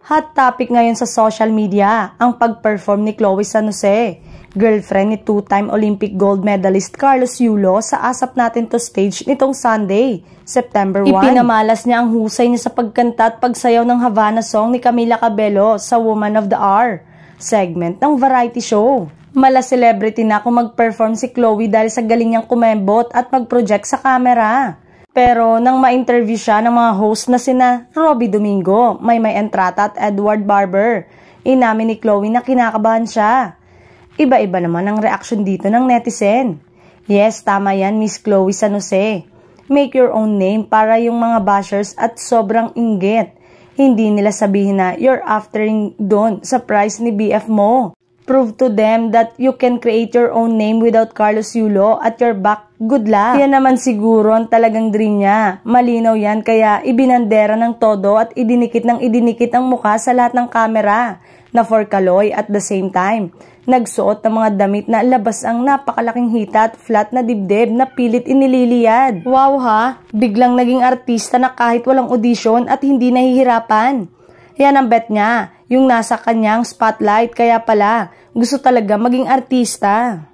Hot topic ngayon sa social media ang pag-perform ni Chloe San Jose, girlfriend ni two-time Olympic gold medalist Carlos Yulo sa Asap Natin To stage nitong Sunday, September 1. Ipinamalas niya ang husay niya sa pagkanta at pagsayaw ng Havana song ni Camila Cabello sa Woman of the Hour segment ng variety show. Mala celebrity na kung mag-perform si Chloe dahil sa galing niyang kumembot at mag-project sa camera. Pero nang ma-interview siya ng mga host na sina Robby Domingo, Maymay Entrata at Edward Barber, inamin ni Chloe na kinakabahan siya. Iba-iba naman ang reaksyon dito ng netizen. Yes, tama yan Miss Chloe San Jose. Make your own name para yung mga bashers at sobrang inggit. Hindi nila sabihin na you're aftering doon sa prize ni BF mo. Prove to them that you can create your own name without Carlos Yulo at your back. Good luck. Yan naman siguro ang talagang dream niya. Malinaw yan kaya ibinandera ng todo at idinikit ang mukha sa lahat ng kamera na for Kaloy at the same time. Nagsuot ng mga damit na labas ang napakalaking hita at flat na dibdib na pilit inililiyad. Wow ha, biglang naging artista na kahit walang audition at hindi nahihirapan. Yan ang bet niya, yung nasa kanyang spotlight kaya pala gusto talaga maging artista.